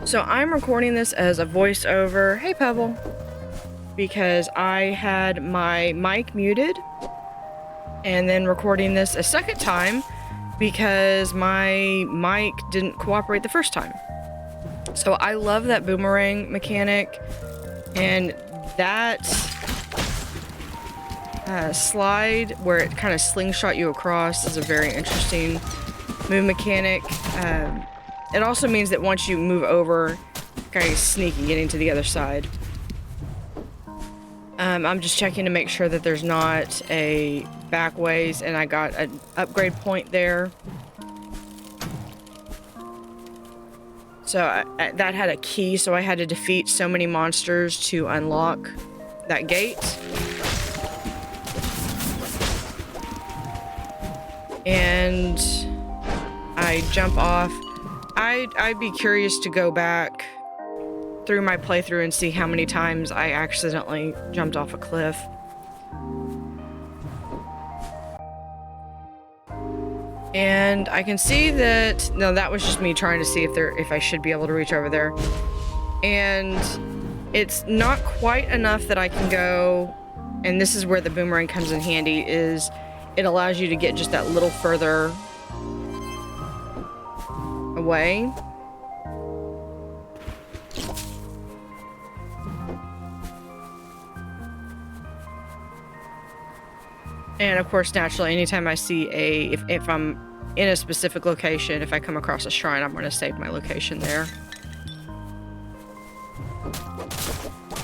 So I'm recording this as a voiceover, hey Pebble, because I had my mic muted, and then recording this a second time because my mic didn't cooperate the first time. So I love that boomerang mechanic, and that slide where it kind of slingshot you across is a very interesting move mechanic. It also means that once you move over, kind of sneaky getting to the other side. I'm just checking to make sure that there's not a back ways, and I got an upgrade point there. So that had a key, so I had to defeat so many monsters to unlock that gate. And I jump off. I'd be curious to go back through my playthrough and see how many times I accidentally jumped off a cliff. And I can see that, no, that was just me trying to see if I should be able to reach over there. And it's not quite enough that I can go, and this is where the boomerang comes in handy, is it allows you to get just that little further away. And of course, naturally, anytime I see if I'm in a specific location, if I come across a shrine, I'm going to save my location there.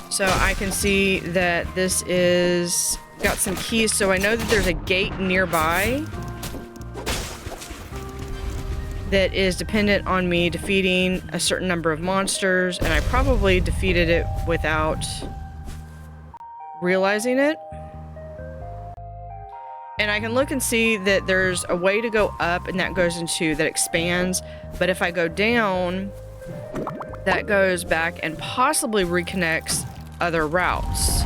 So I can see that this is got some keys, so I know that there's a gate nearby that is dependent on me defeating a certain number of monsters, and I probably defeated it without realizing it. And I can look and see that there's a way to go up, and that goes into, that expands, but if I go down, that goes back and possibly reconnects other routes.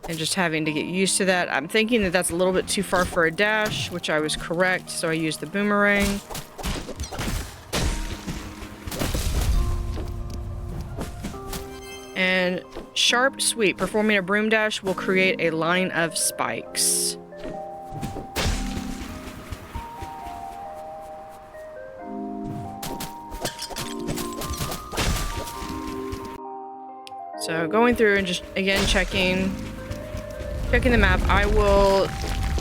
And just having to get used to that. I'm thinking that that's a little bit too far for a dash, which I was correct, so I used the boomerang. And sharp sweep. Performing a broom dash will create a line of spikes. So going through and just again checking the map. I will,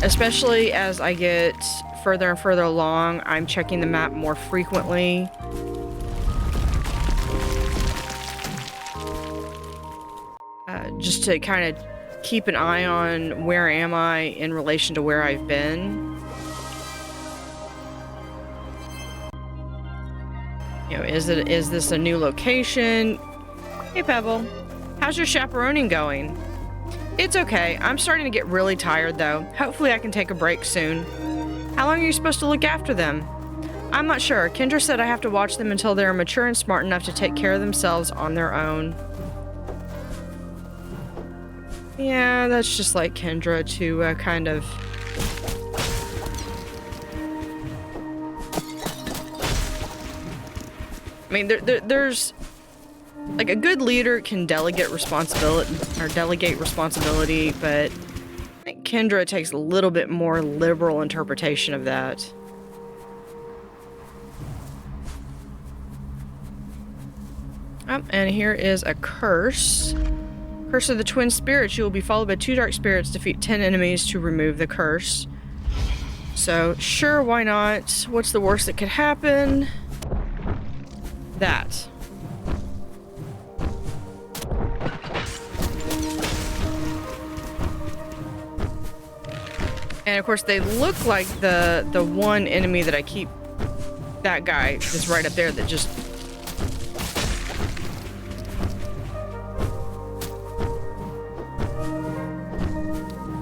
especially as I get further and further along, I'm checking the map more frequently. Just to kind of keep an eye on where am I in relation to where I've been. You know, is this a new location? Hey Pebble, how's your chaperoning going? It's okay. I'm starting to get really tired though. Hopefully I can take a break soon. How long are you supposed to look after them? I'm not sure. Kendra said I have to watch them until they're mature and smart enough to take care of themselves on their own. Yeah, that's just like Kendra to kind of... I mean, there's... Like, a good leader can delegate responsibility, but I think Kendra takes a little bit more liberal interpretation of that. And here is a curse. Curse of the Twin Spirits. You will be followed by 2 dark spirits. Defeat 10 enemies to remove the curse. So, sure, why not? What's the worst that could happen? That. And of course, they look like the one enemy that I keep... That guy that's right up there that just...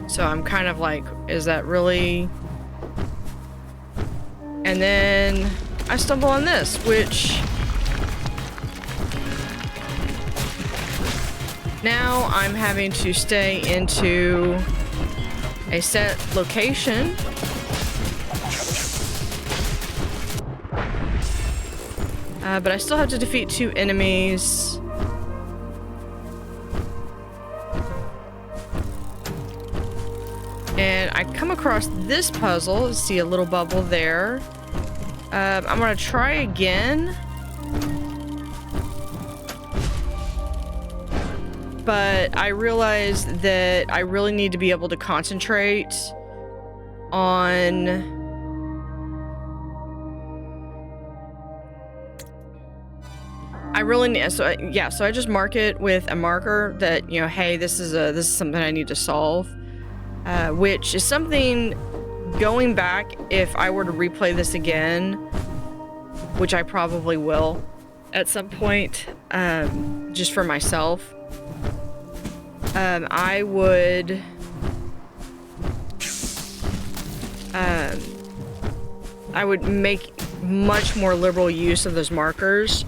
So I'm kind of like, is that really... And then I stumble on this, which... Now I'm having to stay into a set location. But I still have to defeat 2 enemies. And I come across this puzzle. See a little bubble there. I'm gonna try again. But I realized that I really need to be able to concentrate on so I just mark it with a marker that, you know, hey, this is something I need to solve, which is something going back, if I were to replay this again, which I probably will at some point, just for myself, I would make much more liberal use of those markers.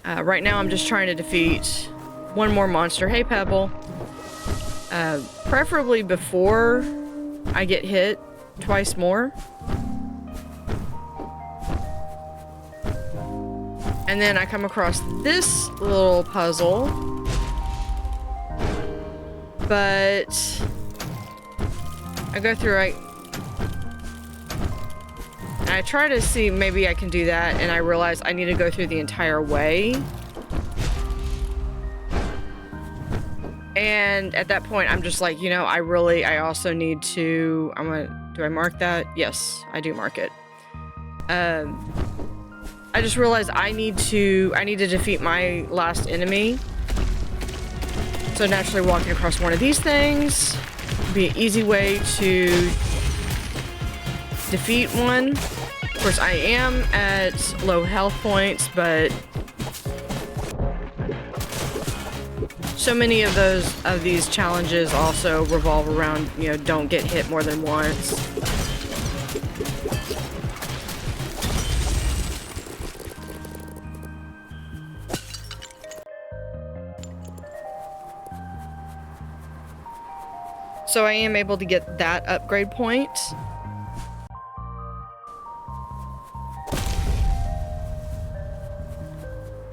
Right now I'm just trying to defeat one more monster. Hey, Pebble. Preferably before I get hit twice more. And then I come across this little puzzle. But I go through, I try to see maybe I can do that, and I realize I need to go through the entire way. And at that point, I'm just like, you know, I also need to, do I mark that? Yes, I do mark it. I just realized I need to defeat my last enemy. So naturally walking across one of these things would be an easy way to defeat one. Of course, I am at low health points, but so many of these challenges also revolve around, you know, don't get hit more than once. So I am able to get that upgrade point.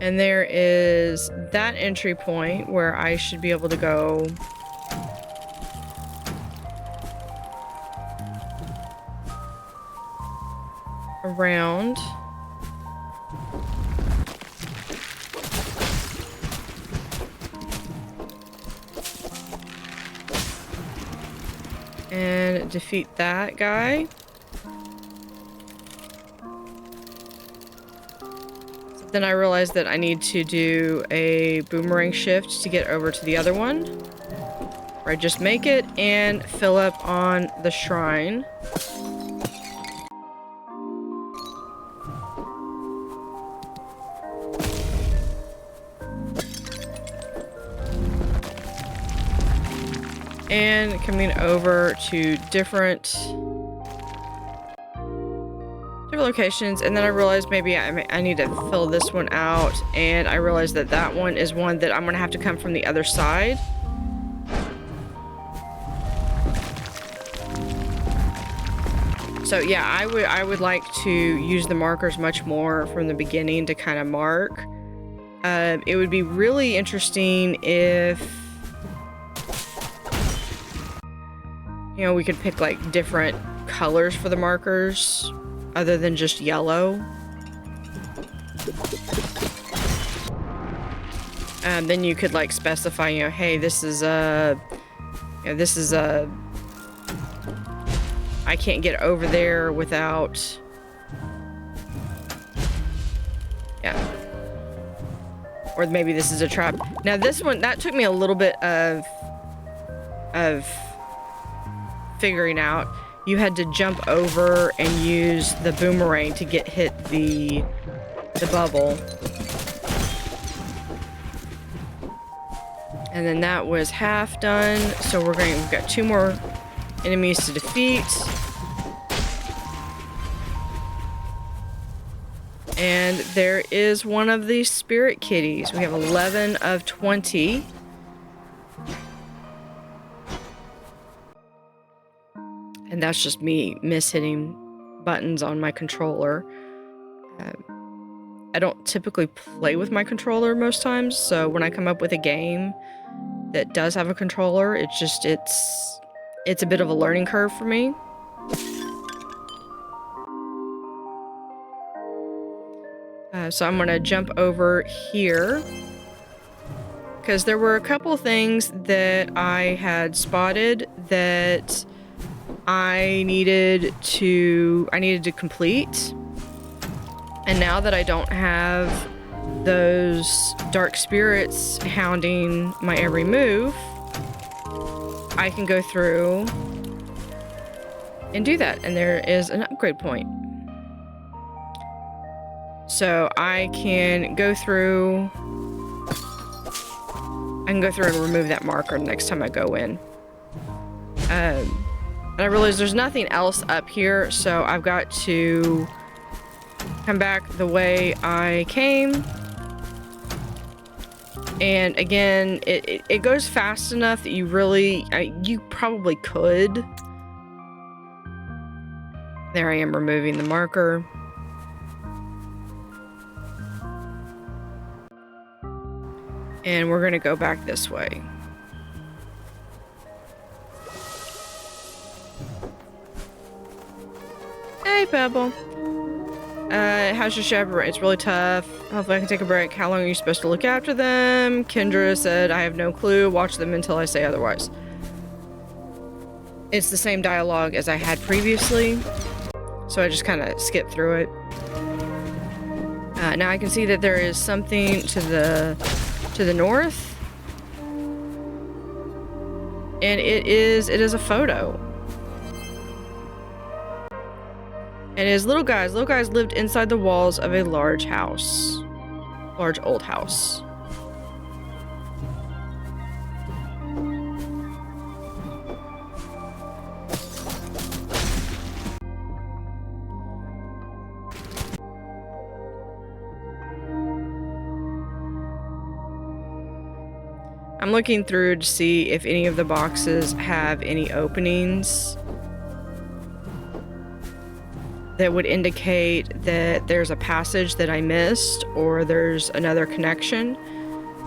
And there is that entry point where I should be able to go around. And defeat that guy. Then I realized that I need to do a boomerang shift to get over to the other one. Where I just make it and fill up on the shrine. And coming over to different locations, and then I realized maybe I need to fill this one out, and I realized that that one is one that I'm gonna have to come from the other side. So yeah, I would like to use the markers much more from the beginning to kind of mark. It would be really interesting if, you know, we could pick like different colors for the markers other than just yellow. And then you could like specify, you know, hey, this is a, you know, this is a, I can't get over there without, yeah. Or maybe this is a trap. Now this one, that took me a little bit of figuring out. You had to jump over and use the boomerang to get hit the bubble. And then that was half done. So we've got 2 more enemies to defeat. And there is one of these spirit kitties. We have 11 of 20. And that's just me miss-hitting buttons on my controller. I don't typically play with my controller most times, so when I come up with a game that does have a controller, it's a bit of a learning curve for me. So I'm gonna jump over here because there were a couple things that I had spotted that I needed to complete. And now that I don't have those dark spirits hounding my every move, I can go through and do that. And there is an upgrade point. So I can go through and remove that marker next time I go in. And I realize there's nothing else up here, so I've got to come back the way I came. And again, it goes fast enough that you probably could. There I am removing the marker. And we're gonna go back this way. Hey, Pebble. How's your shepherd? It's really tough. Hopefully I can take a break. How long are you supposed to look after them? Kendra said, I have no clue. Watch them until I say otherwise. It's the same dialogue as I had previously, so I just kind of skipped through it. Now I can see that there is something to the north, and it is a photo. And it is little guys. Little guys lived inside the walls of a large old house. I'm looking through to see if any of the boxes have any openings that would indicate that there's a passage that I missed or there's another connection.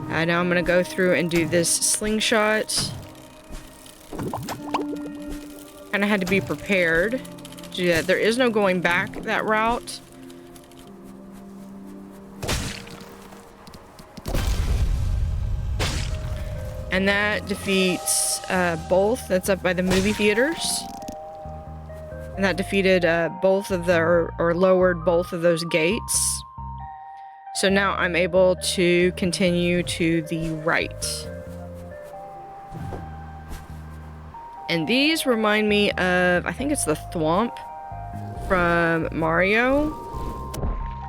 Now I'm gonna go through and do this slingshot. Kinda had to be prepared to do that. There is no going back that route. And that defeats both. That's up by the movie theaters. And that defeated both of or lowered both of those gates. So now I'm able to continue to the right. And these remind me of, I think it's the Thwomp from Mario.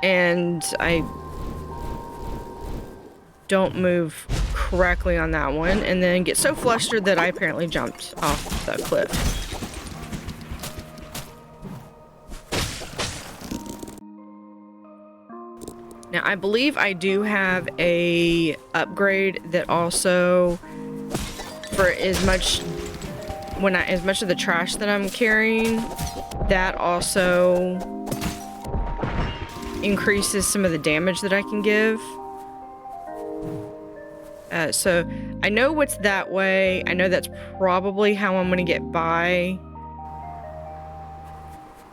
And I don't move correctly on that one, and then get so flustered that I apparently jumped off the cliff. Now, I believe I do have a upgrade that also, for as much of the trash that I'm carrying, that also increases some of the damage that I can give. So I know what's that way. I know that's probably how I'm gonna get by.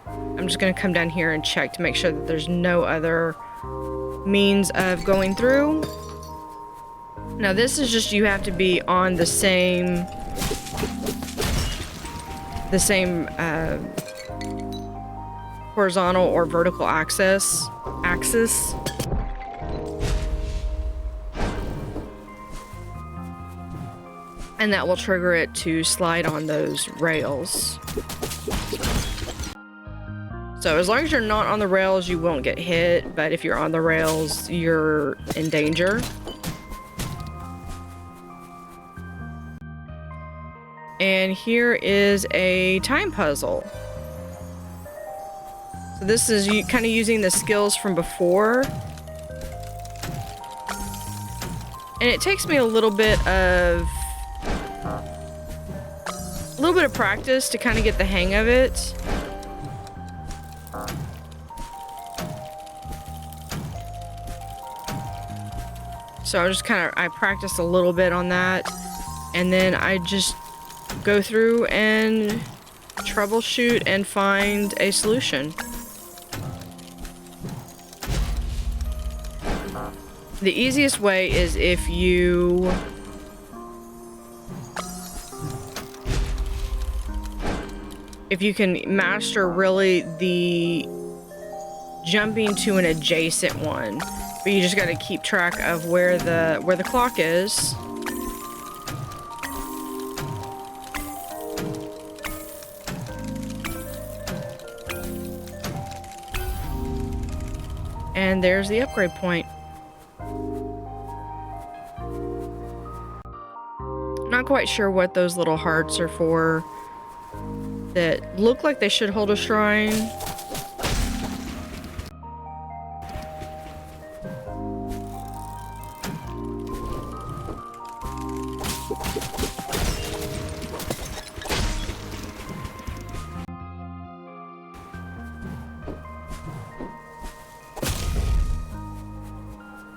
I'm just gonna come down here and check to make sure that there's no other means of going through. Now this is just, you have to be on the same horizontal or vertical axis. And that will trigger it to slide on those rails. So as long as you're not on the rails, you won't get hit, but if you're on the rails, you're in danger. And here is a time puzzle. So this is kind of using the skills from before. And it takes me a little bit of practice to kind of get the hang of it. So I practiced a little bit on that, and then I just go through and troubleshoot and find a solution. The easiest way is if you can master really the jumping to an adjacent one, but you just got to keep track of where the clock is. And there's the upgrade point. Not quite sure what those little hearts are for that look like they should hold a shrine.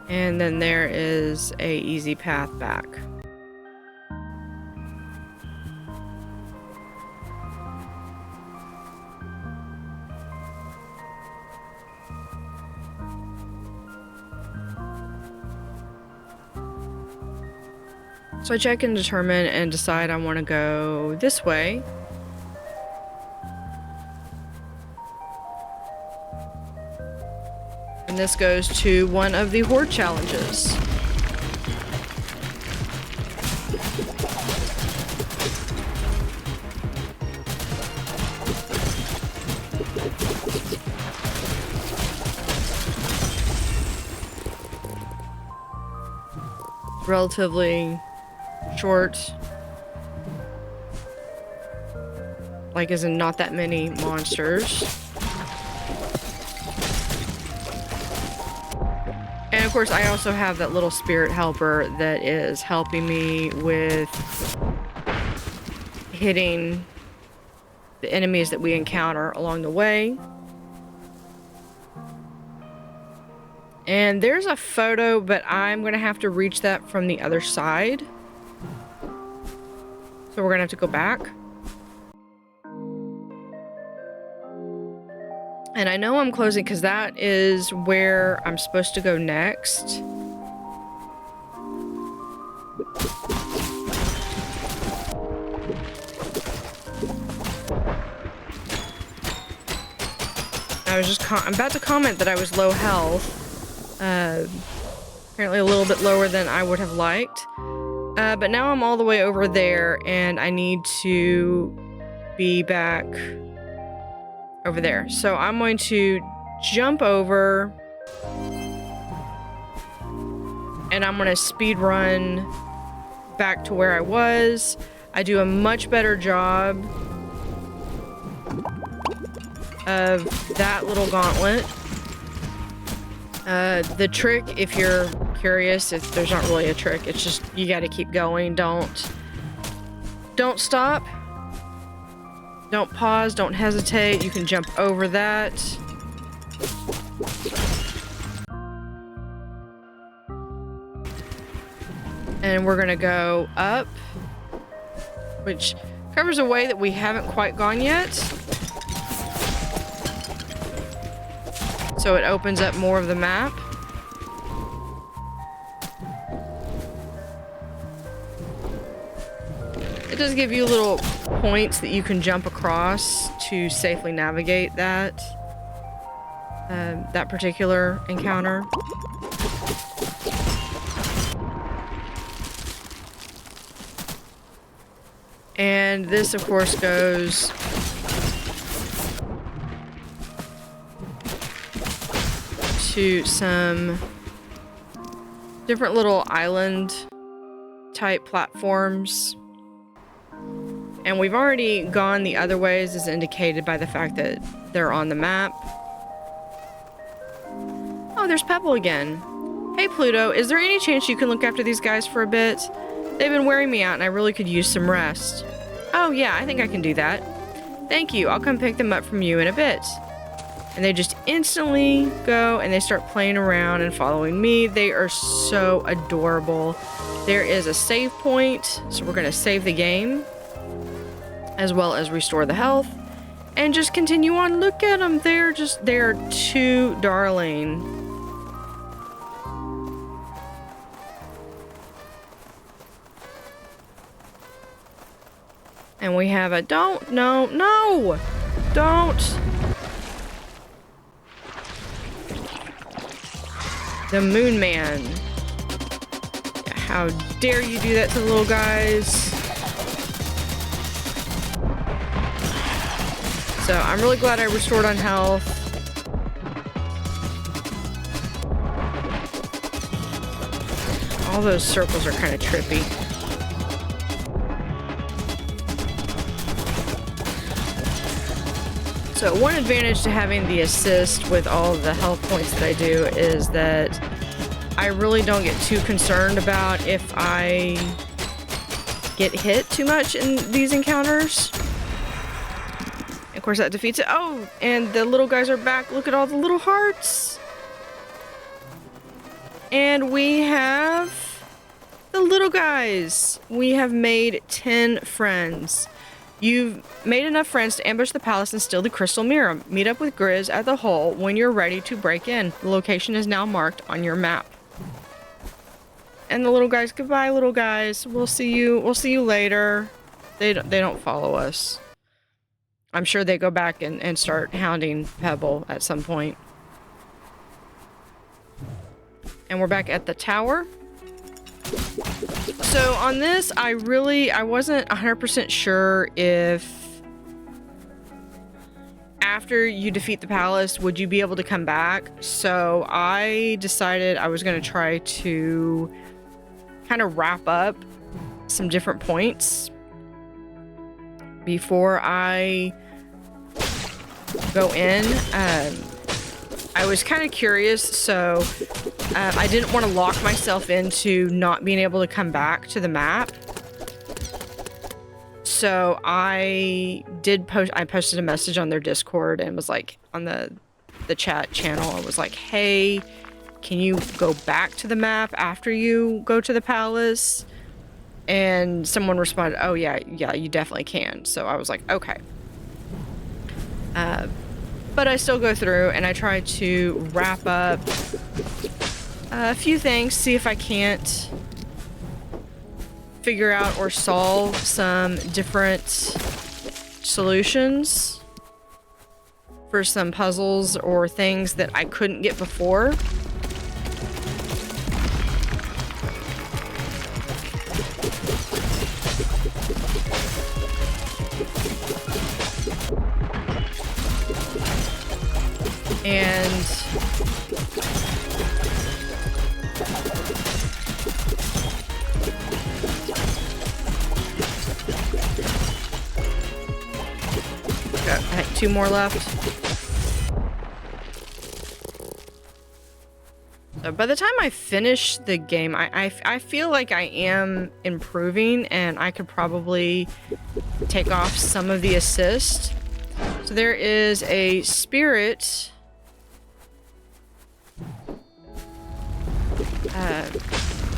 And then there is a easy path back. So I check and determine and decide I want to go this way. And this goes to one of the horde challenges. Relatively short, like as in not that many monsters. And of course I also have that little spirit helper that is helping me with hitting the enemies that we encounter along the way. And there's a photo, but I'm gonna have to reach that from the other side. So we're gonna have to go back. And I know I'm closing because that is where I'm supposed to go next. I'm about to comment that I was low health. Apparently a little bit lower than I would have liked. But now I'm all the way over there and I need to be back over there. So I'm going to jump over and I'm going to speed run back to where I was. I do a much better job of that little gauntlet. The trick, if you're curious, there's not really a trick. It's just you got to keep going. Don't stop. Don't pause. Don't hesitate. You can jump over that. And we're gonna go up, which covers a way that we haven't quite gone yet. So it opens up more of the map. It does give you little points that you can jump across to safely navigate that that particular encounter. And this, of course, goes to some different little island type platforms. And we've already gone the other ways as indicated by the fact that they're on the map. there's Pebble again. Hey Pluto, is there any chance you can look after these guys for a bit? They've been wearing me out and I really could use some rest. Oh yeah, I think I can do that. Thank you, I'll come pick them up from you in a bit. And they just instantly go and they start playing around and following me. They are so adorable. There is a save point, so we're gonna save the game, as well as restore the health, and just continue on. Look at them, they're too darling. And we have a don't. The Moon Man. How dare you do that to the little guys? So I'm really glad I restored on health. All those circles are kind of trippy. So one advantage to having the assist with all of the health points that I do is that I really don't get too concerned about if I get hit too much in these encounters. Of course that defeats it. Oh, and the little guys are back. Look at all the little hearts. And we have the little guys. We have made 10 friends. You've made enough friends to ambush the palace and steal the crystal mirror. Meet up with Grizz at the hole when you're ready to break in. The location is now marked on your map. And the little guys, goodbye little guys. We'll see you later. They don't follow us. I'm sure they go back and start hounding Pebble at some point. And we're back at the tower. So on this, I wasn't 100% sure if after you defeat the palace, would you be able to come back? So I decided I was going to try to kind of wrap up some different points before I go in. I was kind of curious, so I didn't want to lock myself into not being able to come back to the map. So I posted a message on their Discord and was like, on the chat channel, I was like, hey, can you go back to the map after you go to the palace? And someone responded, oh yeah, you definitely can. So I was like, okay. But I still go through and I try to wrap up a few things, see if I can't figure out or solve some different solutions for some puzzles or things that I couldn't get before. And got, I think, 2 more left. So by the time I finish the game, I feel like I am improving and I could probably take off some of the assist. So there is a spirit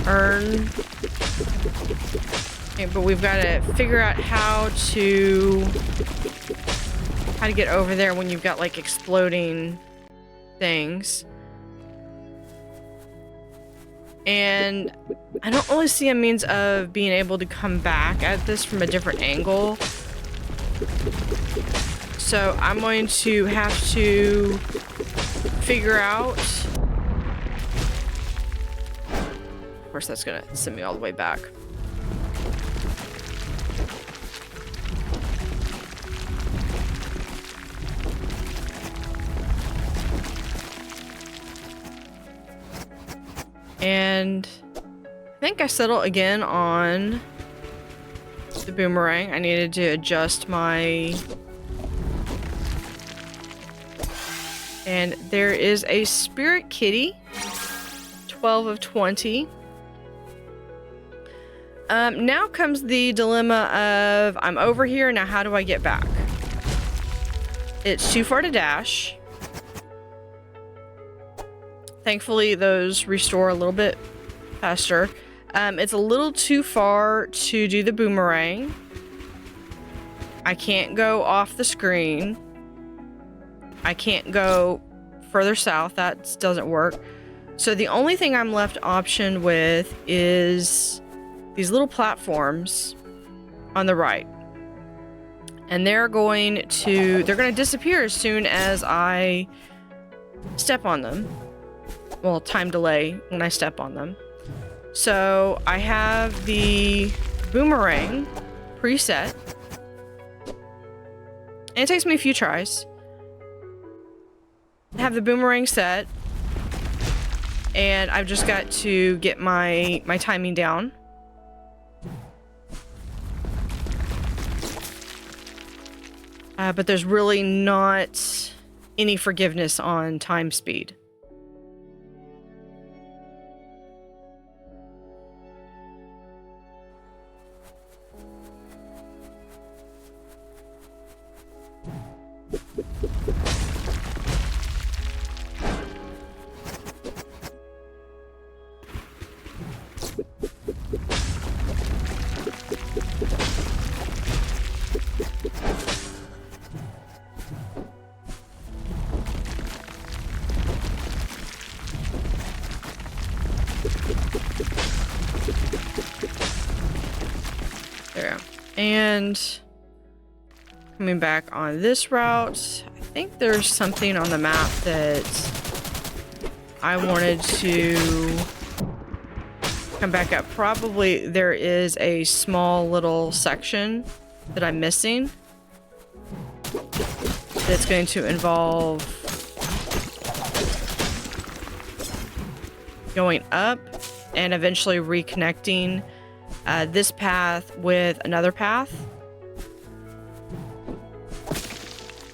urn. Okay, but we've got to figure out how to get over there when you've got like exploding things. And I don't really see a means of being able to come back at this from a different angle. So I'm going to have to figure out. Of course, that's gonna send me all the way back. And I think I settled again on the boomerang. I needed to adjust my... And there is a spirit kitty 12 of 20. Now comes the dilemma of, I'm over here, now how do I get back? It's too far to dash. Thankfully, those restore a little bit faster. It's a little too far to do the boomerang. I can't go off the screen. I can't go further south. That doesn't work. So the only thing I'm left optioned with is these little platforms on the right. And they're going to disappear as soon as I step on them. Well, time delay when I step on them. So I have the boomerang preset. And it takes me a few tries. I have the boomerang set. And I've just got to get my timing down. But there's really not any forgiveness on time speed. There. And coming back on this route, I think there's something on the map that I wanted to come back up. Probably there is a small little section that I'm missing that's going to involve going up and eventually reconnecting this path with another path.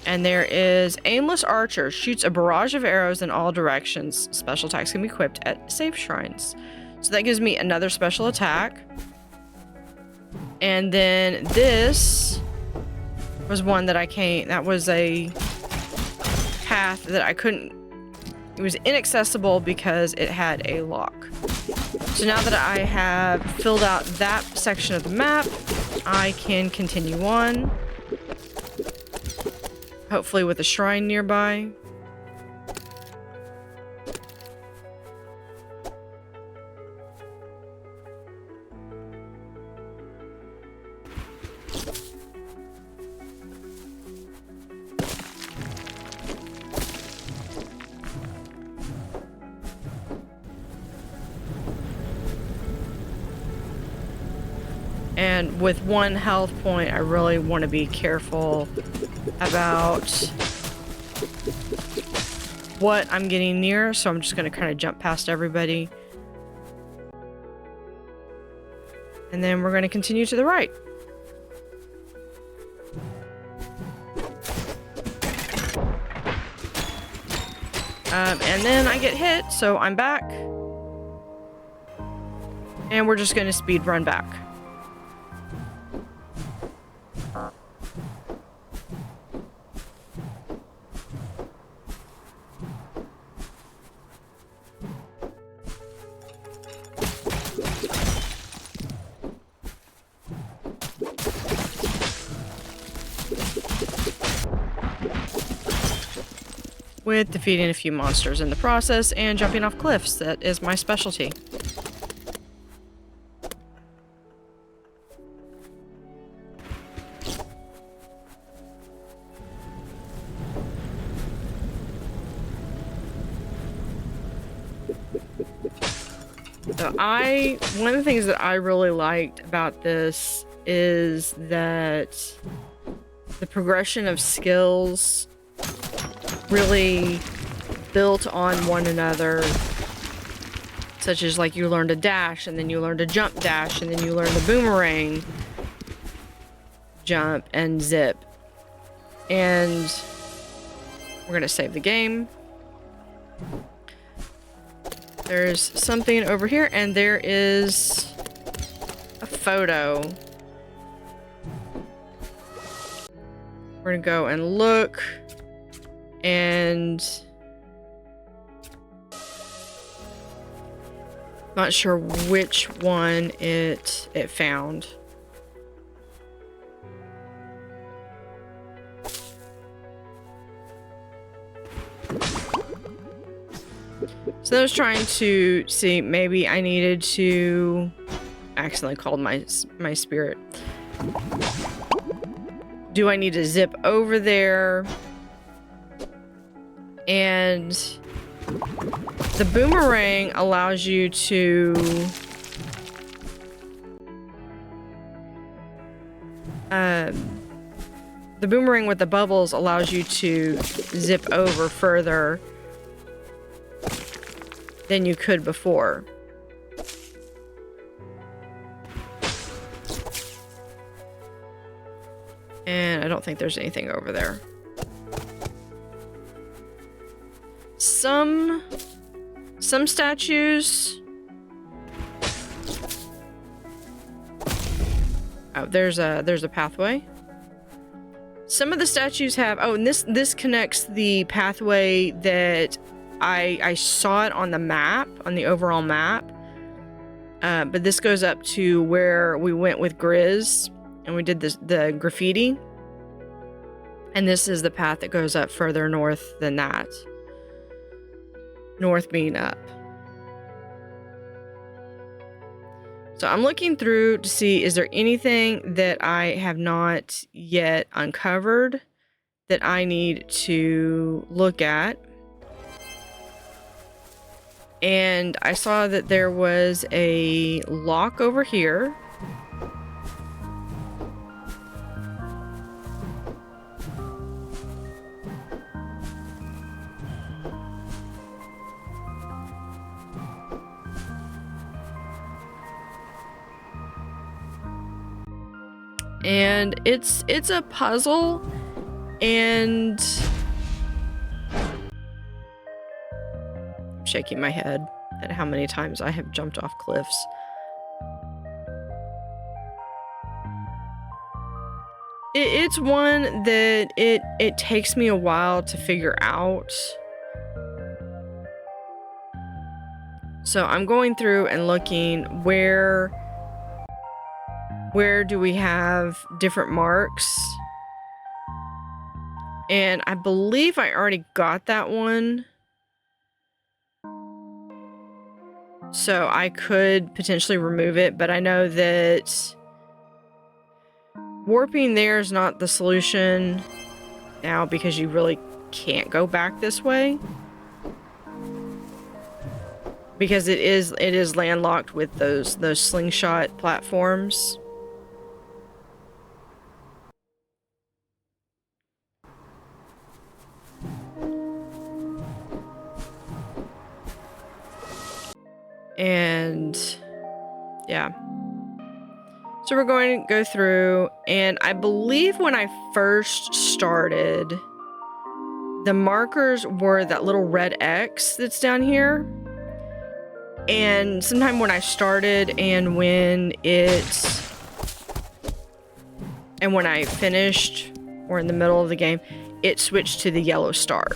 And there is Aimless Archer. Shoots a barrage of arrows in all directions. Special attacks can be equipped at safe shrines. So that gives me another special attack. And then this was one that that was a path that I couldn't, it was inaccessible because it had a lock. So now that I have filled out that section of the map, I can continue on. Hopefully with a shrine nearby. And with one health point, I really want to be careful about what I'm getting near, so I'm just going to kind of jump past everybody. And then we're going to continue to the right. And then I get hit, so I'm back. And we're just going to speed run back. With defeating a few monsters in the process and jumping off cliffs. That is my specialty. So one of the things that I really liked about this is that the progression of skills really built on one another, such as like you learn to dash and then you learn to jump dash and then you learn the boomerang jump and zip. And we're gonna save the game. There's something over here, and there is a photo. We're gonna go and look, and not sure which one it found. So I was trying to see, maybe I needed to accidentally called my spirit. Do I need to zip over there? And the boomerang allows you to the boomerang with the bubbles allows you to zip over further than you could before. And I don't think there's anything over there. Some statues. Oh, there's a pathway. Some of the statues have, oh, and this connects the pathway that I saw it on the map, on the overall map. But this goes up to where we went with Grizz and we did the graffiti. And this is the path that goes up further north than that. North being up. So I'm looking through to see, is there anything that I have not yet uncovered that I need to look at? And I saw that there was a lock over here. And it's a puzzle, and I'm shaking my head at how many times I have jumped off cliffs. It's one that it takes me a while to figure out. So I'm going through and looking where do we have different marks? And I believe I already got that one. So I could potentially remove it, but I know that warping there is not the solution now because you really can't go back this way. Because it is landlocked with those slingshot platforms. And yeah. So we're going to go through, and I believe when I first started, the markers were that little red X that's down here. And sometime when I started and when I finished, or in the middle of the game, it switched to the yellow star.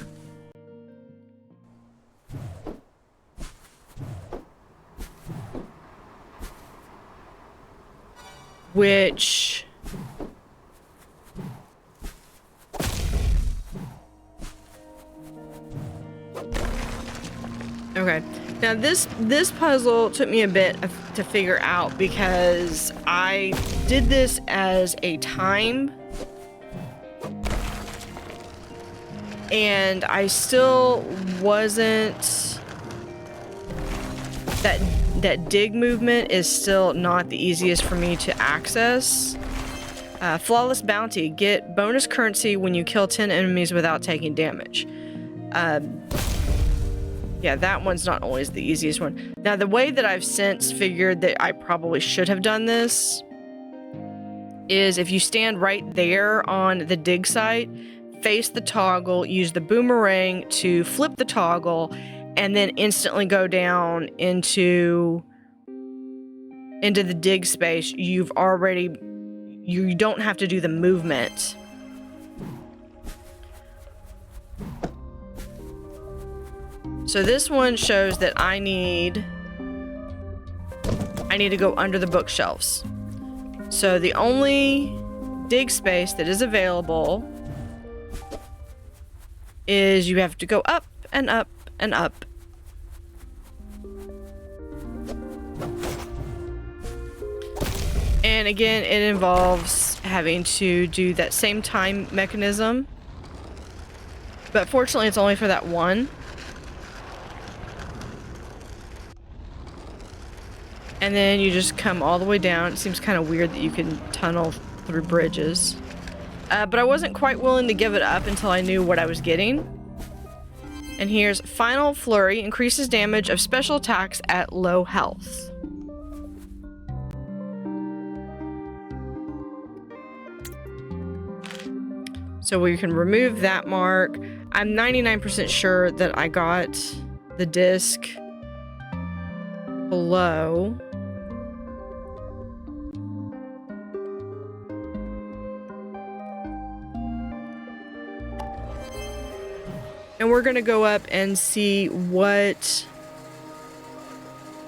Which okay. Now this puzzle took me a bit to figure out because I did this as a time, and I still wasn't, that dig movement is still not the easiest for me to access. Flawless bounty. Get bonus currency when you kill 10 enemies without taking damage. Yeah, that one's not always the easiest one. Now, the way that I've since figured that I probably should have done this is if you stand right there on the dig site, face the toggle, use the boomerang to flip the toggle, and then instantly go down into the dig space, you don't have to do the movement. So this one shows that I need to go under the bookshelves. So the only dig space that is available is you have to go up and up and up. And again, it involves having to do that same time mechanism. But fortunately, it's only for that one. And then you just come all the way down. It seems kind of weird that you can tunnel through bridges. But I wasn't quite willing to give it up until I knew what I was getting. And here's Final Flurry. Increases damage of special attacks at low health. So we can remove that mark. I'm 99% sure that I got the disc below. And we're gonna go up and see what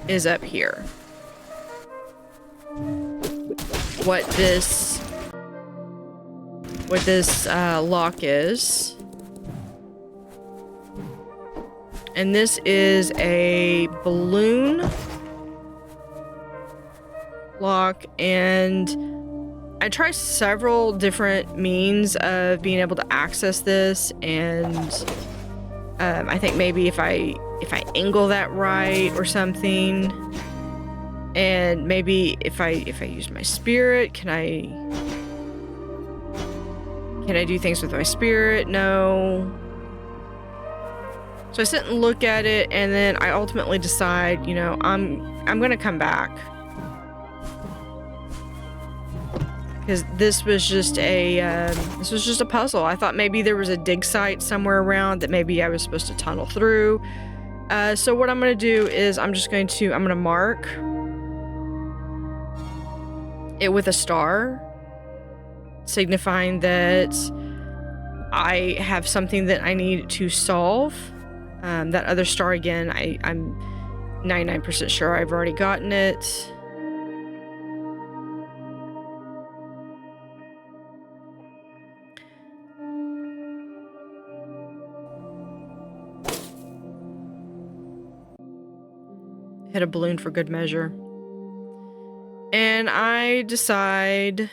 is up here. What this lock is. And this is a balloon lock, and I tried several different means of being able to access this, and I think maybe if I angle that right or something, and maybe if I use my spirit, can I do things with my spirit? No. So I sit and look at it, and then I ultimately decide, you know, I'm gonna come back. Because this was just a puzzle. I thought maybe there was a dig site somewhere around that maybe I was supposed to tunnel through. So what I'm gonna do is I'm gonna mark it with a star, signifying that I have something that I need to solve. That other star, again, I'm 99% sure I've already gotten it. Hit a balloon for good measure. And I decide,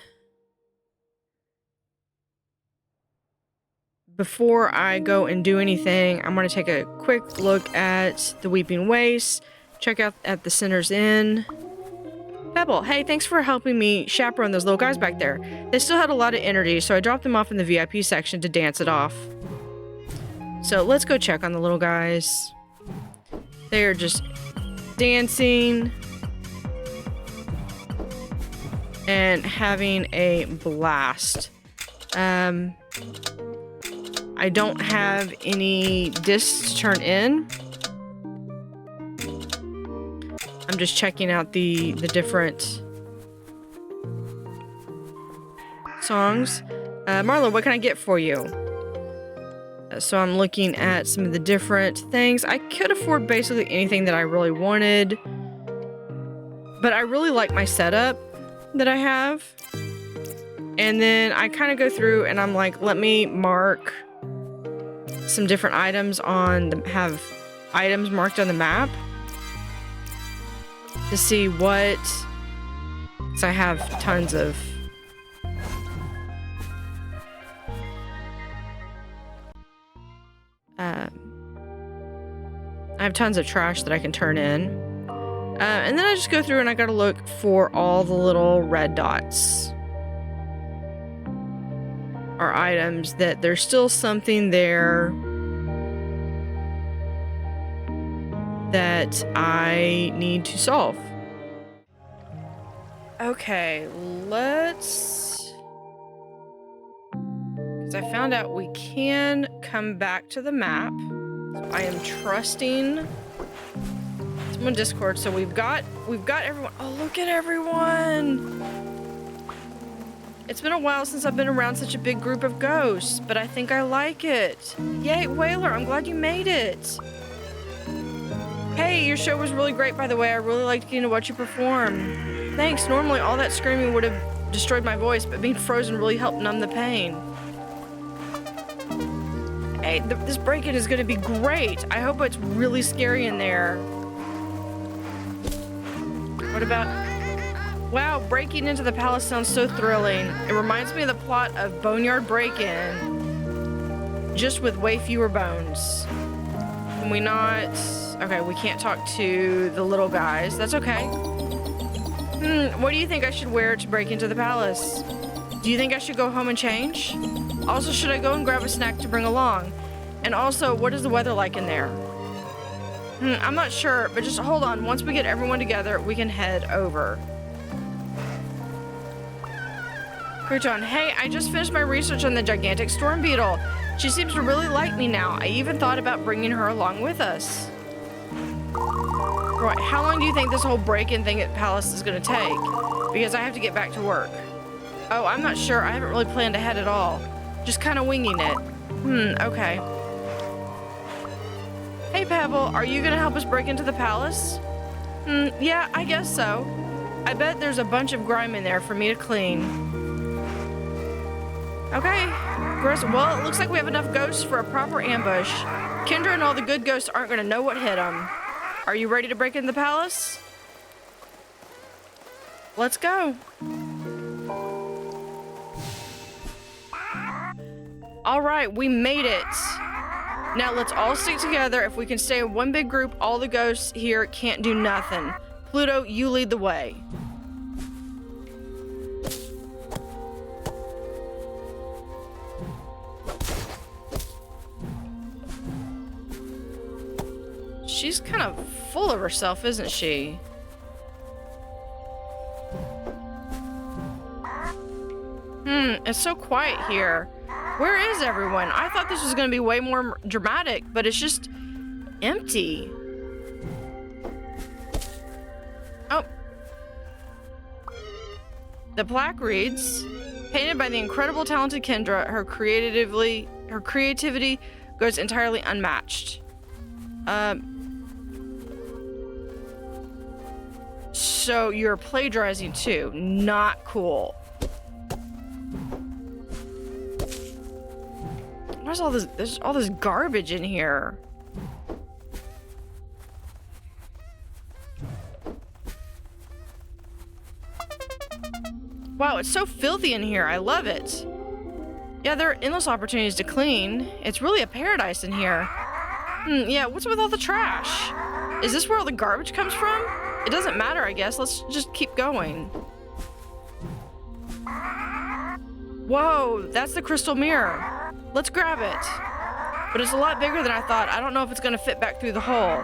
before I go and do anything, I'm going to take a quick look at the Weeping Waste, check out at the Sinner's Inn. Pebble, hey, thanks for helping me chaperone those little guys back there. They still had a lot of energy, so I dropped them off in the VIP section to dance it off. So let's go check on the little guys. They are just dancing and having a blast. I don't have any discs to turn in. I'm just checking out the different songs. Marlo, what can I get for you? So I'm looking at some of the different things. I could afford basically anything that I really wanted, but I really like my setup that I have. And then I kind of go through and I'm like, let me mark some different items have items marked on the map to see what, because I have tons of trash that I can turn in. And then I just go through and I gotta look for all the little red dots or items that there's still something there that I need to solve. Okay, because I found out we can come back to the map. So I am trusting someone Discord. So we've got everyone. Oh, look at everyone. It's been a while since I've been around such a big group of ghosts, but I think I like it. Yay, Whaler, I'm glad you made it. Hey, your show was really great, by the way. I really liked getting to watch you perform. Thanks. Normally, all that screaming would have destroyed my voice, but being frozen really helped numb the pain. Hey, this break-in is going to be great. I hope it's really scary in there. What about... Wow, breaking into the palace sounds so thrilling. It reminds me of the plot of Boneyard Break-In, just with way fewer bones. Can we not... Okay, we can't talk to the little guys. That's okay. What do you think I should wear to break into the palace? Do you think I should go home and change? Also, should I go and grab a snack to bring along? And also, what is the weather like in there? I'm not sure, but just hold on. Once we get everyone together, we can head over. Crouton, hey, I just finished my research on the gigantic storm beetle. She seems to really like me now. I even thought about bringing her along with us. Right, how long do you think this whole break-in thing at Palace is going to take? Because I have to get back to work. Oh, I'm not sure. I haven't really planned ahead at all. Just kind of winging it. Okay. Hey, Pebble, are you going to help us break into the palace? Yeah, I guess so. I bet there's a bunch of grime in there for me to clean. Okay, gross. Well, it looks like we have enough ghosts for a proper ambush. Kendra and all the good ghosts aren't going to know what hit them. Are you ready to break into the palace? Let's go. All right, we made it. Now let's all stick together. If we can stay in one big group, all the ghosts here can't do nothing. Pluto, you lead the way. She's kind of full of herself, isn't she? It's so quiet here. Where is everyone? I thought this was going to be way more dramatic, but it's just empty. Oh. The plaque reads, painted by the incredible talented Kendra, her creativity goes entirely unmatched. So you're plagiarizing too. Not cool. Where's all this? There's all this garbage in here. Wow, it's so filthy in here. I love it. Yeah, there are endless opportunities to clean. It's really a paradise in here. Yeah, what's with all the trash? Is this where all the garbage comes from? It doesn't matter, I guess. Let's just keep going. Whoa, that's the crystal mirror. Let's grab it. But it's a lot bigger than I thought. I don't know if it's going to fit back through the hole.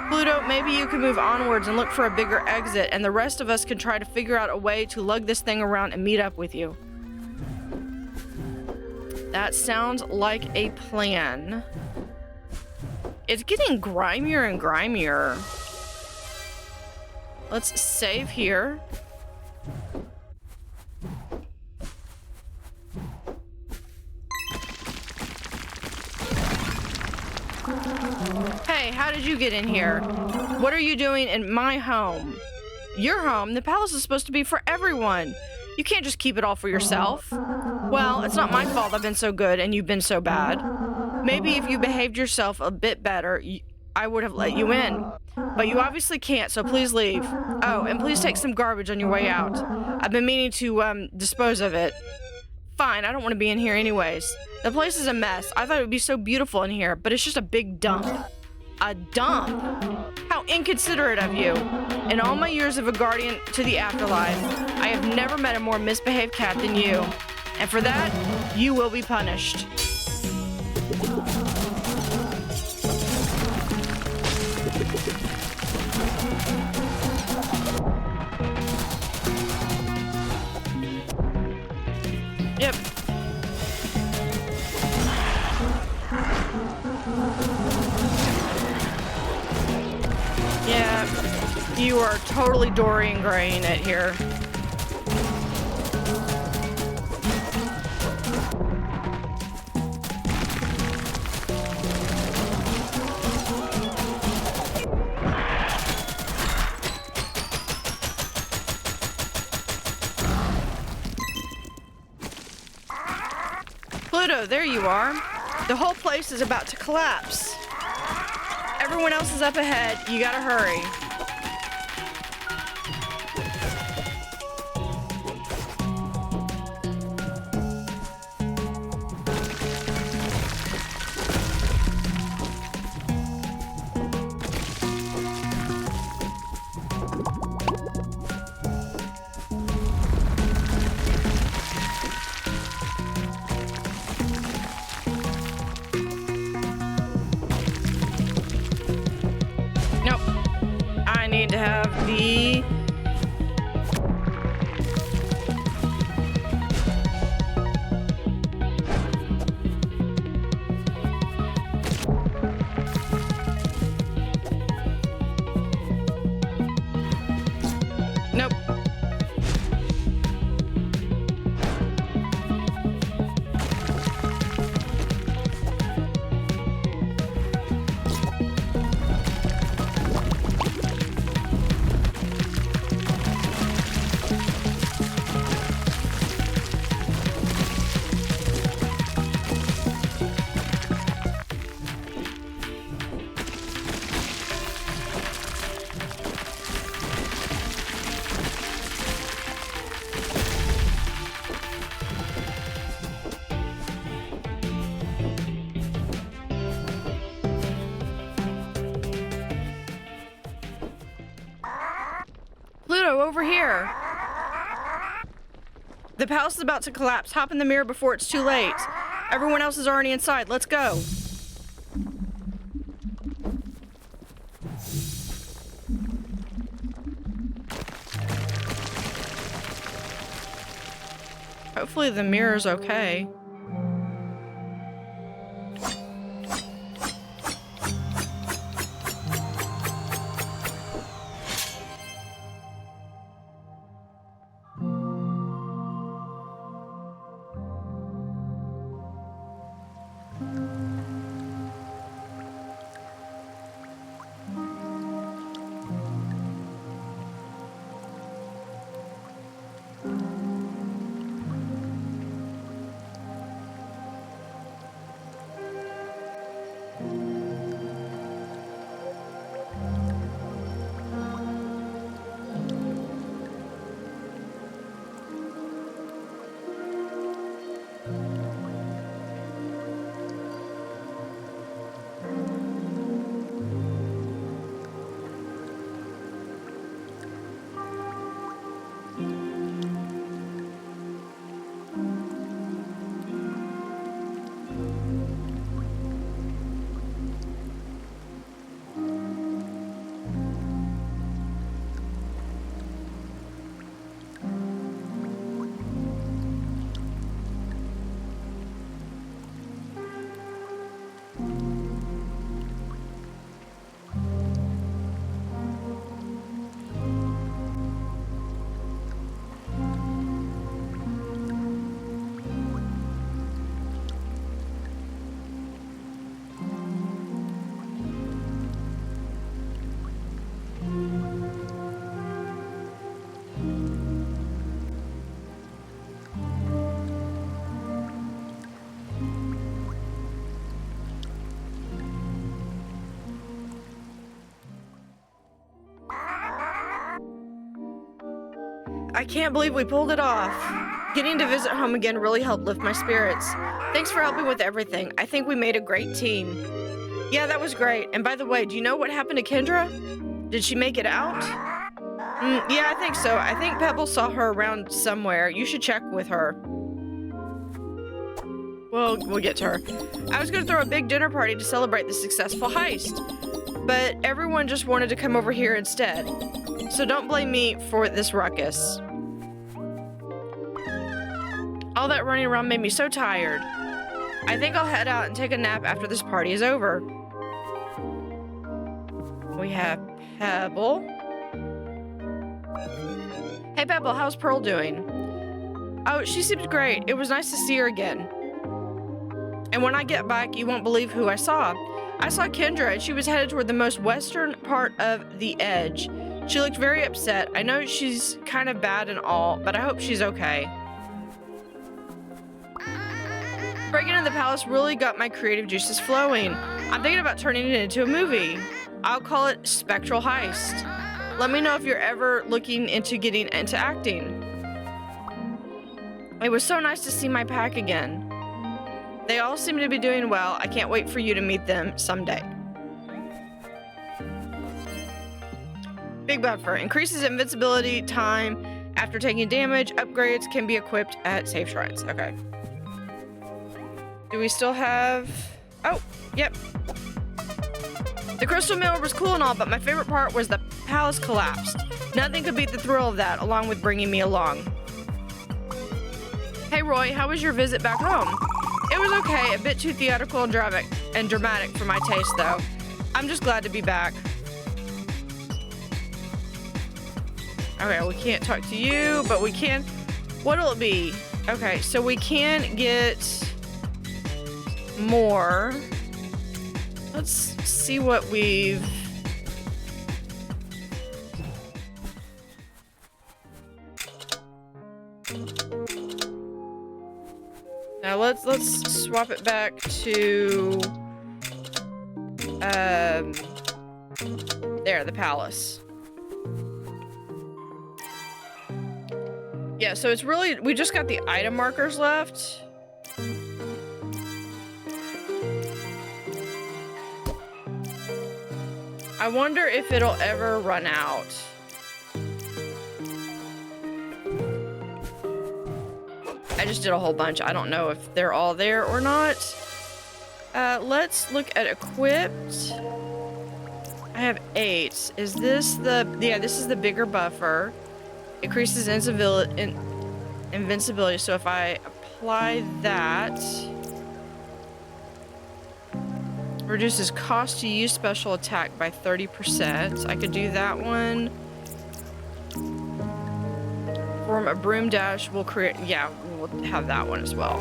Pluto, maybe you can move onwards and look for a bigger exit, and the rest of us can try to figure out a way to lug this thing around and meet up with you. That sounds like a plan. It's getting grimier and grimier. Let's save here. Hey, how did you get in here? What are you doing in my home? Your home? The palace is supposed to be for everyone. You can't just keep it all for yourself. Well, it's not my fault I've been so good and you've been so bad. Maybe if you behaved yourself a bit better, I would have let you in. But you obviously can't, so please leave. Oh, and please take some garbage on your way out. I've been meaning to, dispose of it. Fine, I don't want to be in here anyways. The place is a mess. I thought it would be so beautiful in here, but it's just a big dump. A dump? How inconsiderate of you. In all my years of a guardian to the afterlife, I have never met a more misbehaved cat than you. And for that, you will be punished. Yep. you are totally Dorian Graying it here. Pluto, there you are. The whole place is about to collapse. Everyone else is up ahead. You gotta hurry. Nope. I need to have the... Nope. Pluto, over here. The palace is about to collapse. Hop in the mirror before it's too late. Everyone else is already inside. Let's go. Hopefully the mirror's okay. I can't believe we pulled it off. Getting to visit home again really helped lift my spirits. Thanks for helping with everything. I think we made a great team. Yeah, that was great. And by the way, do you know what happened to Kendra? Did she make it out? Yeah, I think so. I think Pebble saw her around somewhere. You should check with her. Well, we'll get to her. I was going to throw a big dinner party to celebrate the successful heist, but everyone just wanted to come over here instead. So don't blame me for this ruckus. All that running around made me so tired. I think I'll head out and take a nap after this party is over. We have Pebble. Hey Pebble, how's Pearl doing? Oh, she seems great. It was nice to see her again. And when I get back, you won't believe who I saw. I saw Kendra, and she was headed toward the most western part of the edge. She looked very upset. I know she's kind of bad and all, but I hope she's okay. Breaking into the palace really got my creative juices flowing. I'm thinking about turning it into a movie. I'll call it Spectral Heist. Let me know if you're ever looking into getting into acting. It was so nice to see my pack again. They all seem to be doing well. I can't wait for you to meet them someday. Big buffer. Increases invincibility time after taking damage. Upgrades can be equipped at safe shrines. Okay. Do we still have... Oh, yep. The crystal mill was cool and all, but my favorite part was the palace collapsed. Nothing could beat the thrill of that, along with bringing me along. Hey Roy, how was your visit back home? It was okay, a bit too theatrical and dramatic for my taste though. I'm just glad to be back. Okay, we can't talk to you, but we can... What'll it be? Okay, so we can get more. Let's see what we've... Now let's swap it back to there, the palace. Yeah, so it's really, we just got the item markers left. I wonder if it'll ever run out. I just did a whole bunch. I don't know if they're all there or not. Let's look at equipped. I have 8. Is this the... Yeah, this is the bigger buffer. Increases invincibility. So if I apply that... Reduces cost to use special attack by 30%. I could do that one. Form a broom dash. We'll create... Yeah, we'll have that one as well.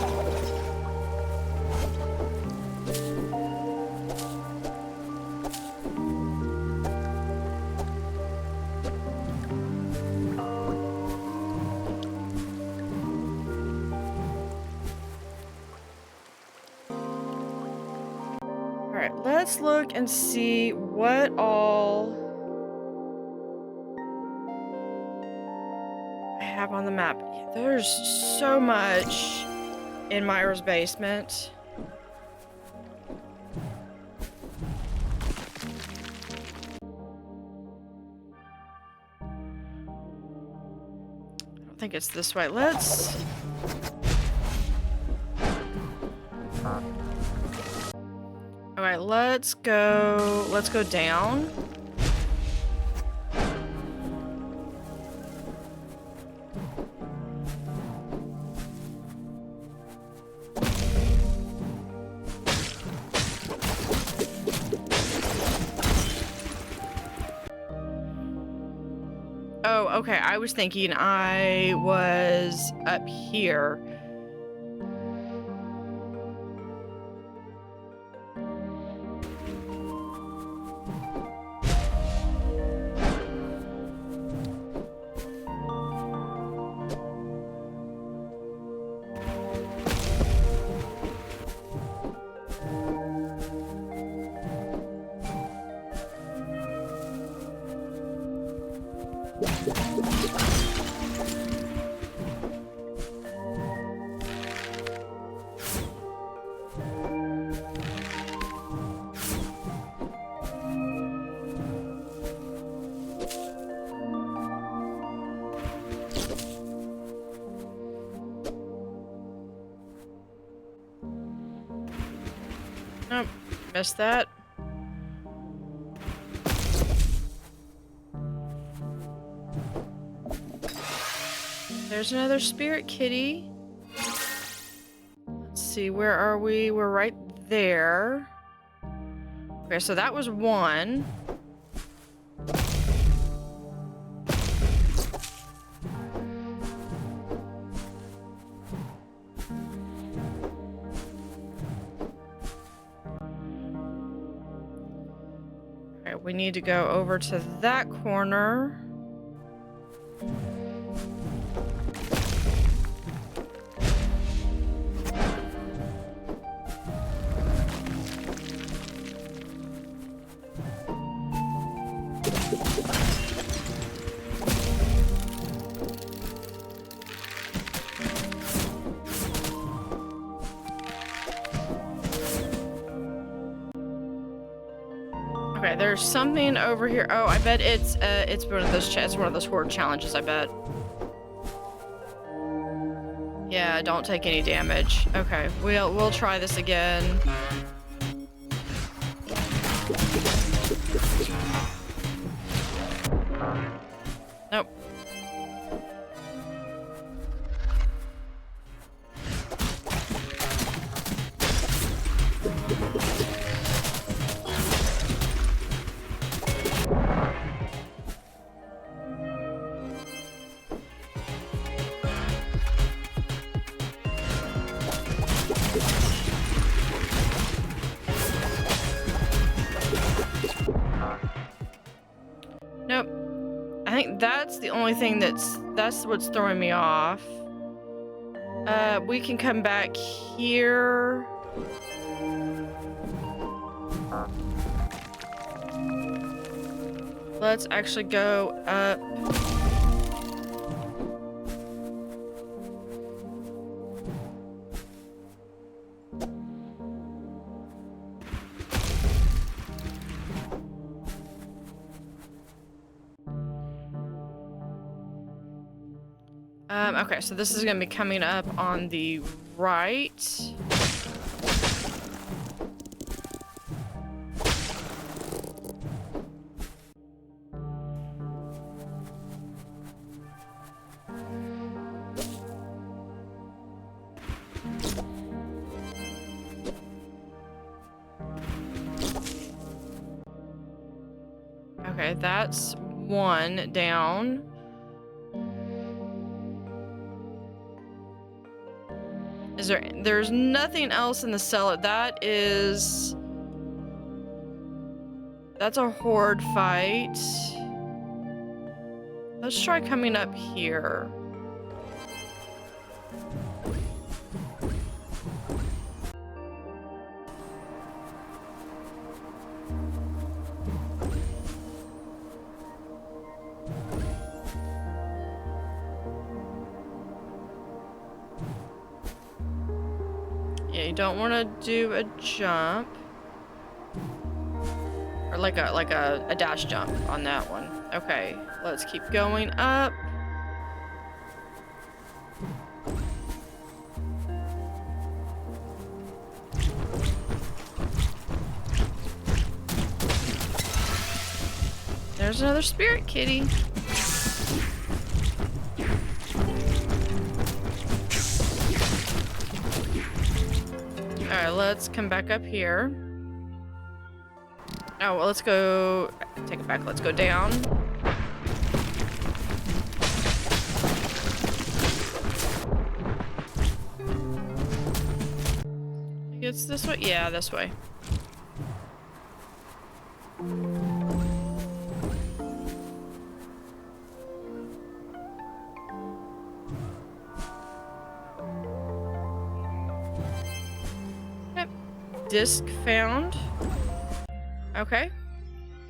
Alright, let's look and see what all I have on the map. There's so much in Myra's basement. I don't think it's this way. Let's... Alright, let's go down. Oh, okay, I was thinking I was up here. Nope, missed that. There's another spirit kitty. Let's see, where are we? We're right there. Okay, so that was one. we need to go over to that corner. Okay, there's something over here. Oh, I bet it's one of those it's one of those horde challenges, I bet. Yeah, don't take any damage. Okay, we'll try this again. Nope. Nope. I think that's the only thing that's what's throwing me off. We can come back here. Let's actually go up. Okay, so this is going to be coming up on the right. Okay, that's one down. There's nothing else in the cellar. That's a horde fight. Let's try coming up here. Yeah, you don't want to do a jump. Or like a dash jump on that one. Okay, let's keep going up. There's another spirit kitty. Alright, let's come back up here. Oh, well, let's go... Take it back. Let's go down. It's this way? Yeah, this way. Disc found. Okay.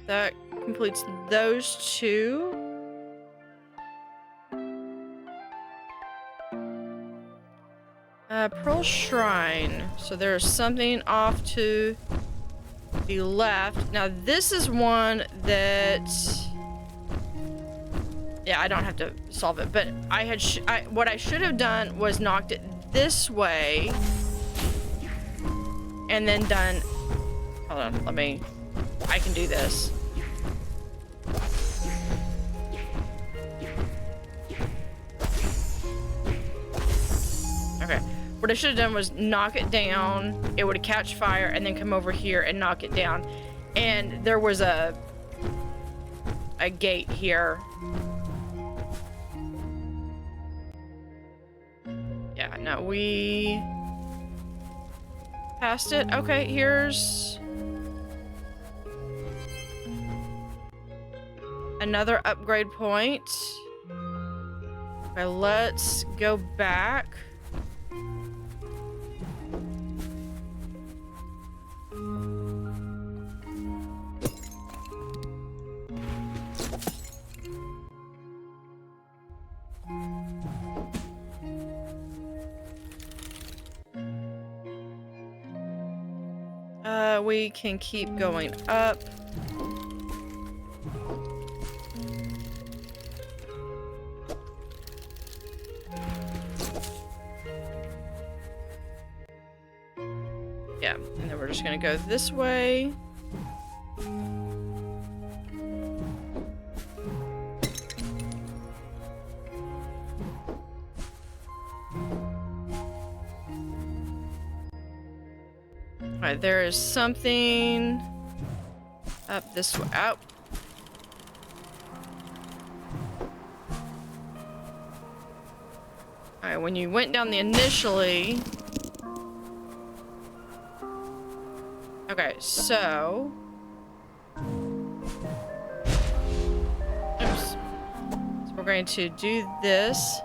That completes those two. Pearl Shrine. So there's something off to the left. Now this is one that... Yeah, I don't have to solve it, but what I should have done was knocked it this way. And then done... Hold on, I can do this. Okay. What I should have done was knock it down. It would catch fire and then come over here and knock it down. And there was a gate here. Yeah, no, we... Past it. Okay, here's... another upgrade point. Okay, let's go back. We can keep going up. Yeah, and then we're just gonna go this way. Alright, there is something up this way. Out. Alright, when you went down the initially. Okay, so. Oops. So we're going to do this.